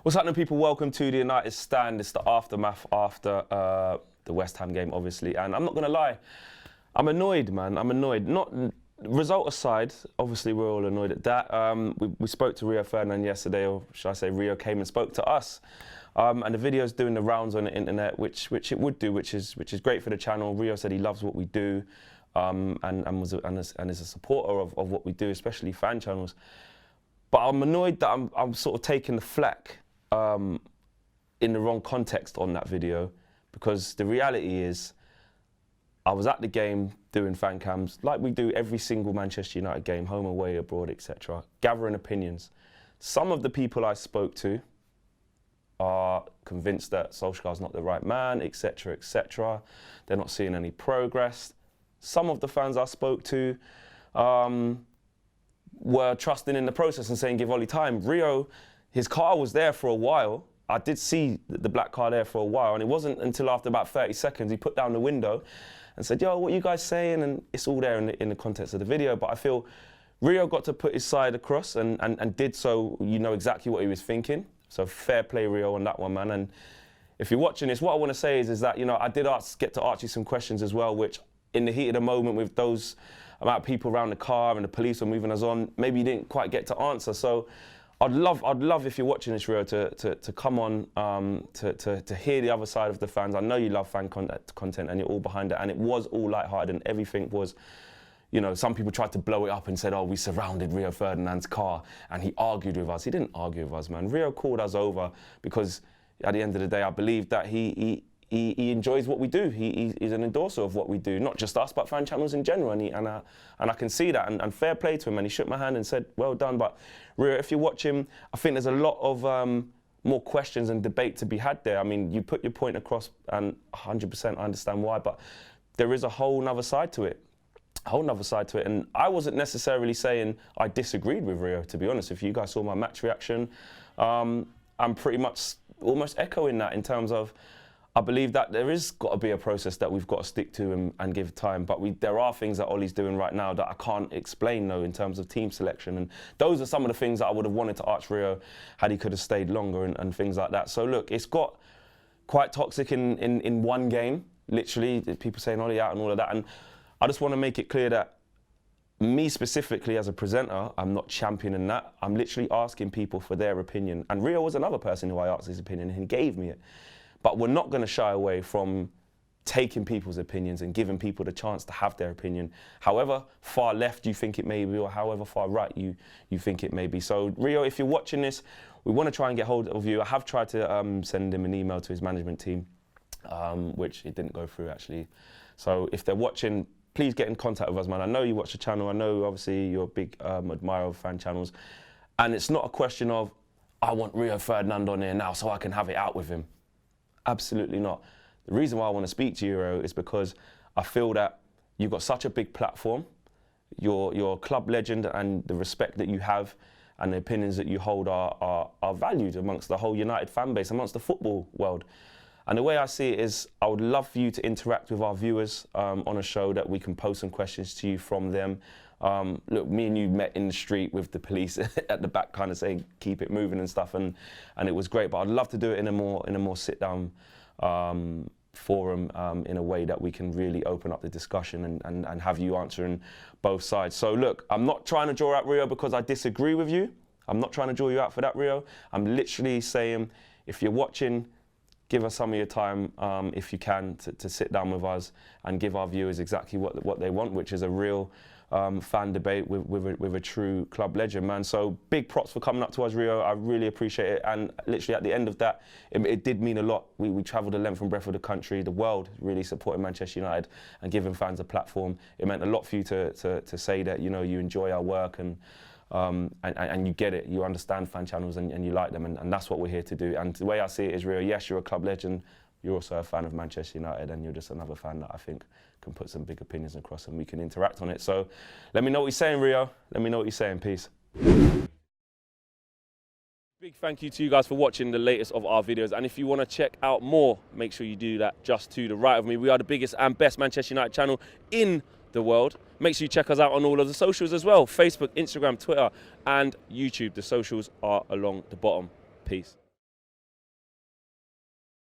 What's happening, people? Welcome to the United Stand. It's the aftermath after the West Ham game, obviously. And I'm not going to lie, I'm annoyed, man. I'm annoyed. Not result aside, obviously we're all annoyed at that. We spoke to Rio Ferdinand yesterday, or should I say Rio came and spoke to us. And the video's doing the rounds on the internet, which it would do, which is great for the channel. Rio said he loves what we do, and is a supporter of what we do, especially fan channels. But I'm annoyed that I'm sort of taking the flack in the wrong context on that video, because the reality is I was at the game doing fan cams like we do every single Manchester United game, home, away, abroad, etc., gathering opinions. Some of the people I spoke to are convinced that Solskjaer's not the right man, etc., etc. They're not seeing any progress. Some of the fans I spoke to were trusting in the process and saying give Ollie time. Rio, his car was there for a while. I did see the black car there for a while, and it wasn't until after about 30 seconds he put down the window and said, yo, what are you guys saying? And it's all there in the context of the video. But I feel Rio got to put his side across and did so, you know exactly what he was thinking. So fair play, Rio, on that one, man. And if you're watching this, what I want to say is that, you know, I did get to ask you some questions as well, which in the heat of the moment with those amount of people around the car and the police were moving us on, maybe you didn't quite get to answer. So I'd love if you're watching this, Rio, to come on, to hear the other side of the fans. I know you love fan content and you're all behind it, and it was all lighthearted and everything was, you know, some people tried to blow it up and said, oh, we surrounded Rio Ferdinand's car and he argued with us. He didn't argue with us, man. Rio called us over because at the end of the day, I believe that he enjoys what we do. He's an endorser of what we do, not just us, but fan channels in general. And I can see that. And fair play to him. And he shook my hand and said, well done. But Rio, if you're watching, I think there's a lot of more questions and debate to be had there. I mean, you put your point across, and 100% I understand why. But there is a whole nother side to it. And I wasn't necessarily saying I disagreed with Rio, to be honest. If you guys saw my match reaction, I'm pretty much almost echoing that in terms of, I believe that there is got to be a process that we've got to stick to and give time. But there are things that Ollie's doing right now that I can't explain, though, in terms of team selection. And those are some of the things that I would have wanted to ask Rio had he could have stayed longer and things like that. So, look, it's got quite toxic in one game, literally, people saying Ollie out and all of that. And I just want to make it clear that me specifically as a presenter, I'm not championing that. I'm literally asking people for their opinion. And Rio was another person who I asked his opinion and he gave me it. But we're not going to shy away from taking people's opinions and giving people the chance to have their opinion, however far left you think it may be or however far right you think it may be. So, Rio, if you're watching this, we want to try and get hold of you. I have tried to send him an email to his management team, which it didn't go through, actually. So if they're watching, please get in contact with us, man. I know you watch the channel. I know, obviously, you're a big admirer of fan channels. And it's not a question of, I want Rio Ferdinand on here now so I can have it out with him. Absolutely not. The reason why I want to speak to you, Rio, is because I feel that you've got such a big platform. You're a club legend, and the respect that you have and the opinions that you hold are valued amongst the whole United fan base, amongst the football world. And the way I see it is, I would love for you to interact with our viewers on a show that we can pose some questions to you from them. Look, me and you met in the street with the police at the back, kind of saying keep it moving and stuff, and it was great. But I'd love to do it in a more sit down forum, in a way that we can really open up the discussion and have you answering both sides. So look, I'm not trying to draw out Rio because I disagree with you. I'm not trying to draw you out for that, Rio. I'm literally saying, if you're watching, give us some of your time, if you can, to sit down with us and give our viewers exactly what they want, which is a real fan debate with a true club legend, man. So big props for coming up to us, Rio. I really appreciate it. And literally at the end of that, it did mean a lot. We travelled the length and breadth of the country, the world, really supporting Manchester United and giving fans a platform. It meant a lot for you to say that, you know, you enjoy our work and you get it, you understand fan channels and you like them, and that's what we're here to do. And the way I see it is, Rio, yes, you're a club legend, you're also a fan of Manchester United, and you're just another fan that I think can put some big opinions across and we can interact on it. So let me know what you're saying, Rio. Let me know what you're saying. Peace. Big thank you to you guys for watching the latest of our videos, and if you want to check out more, make sure you do that just to the right of me. We are the biggest and best Manchester United channel in the world. Make sure you check us out on all of the socials as well: Facebook, Instagram, Twitter and YouTube. The socials are along the bottom. Peace.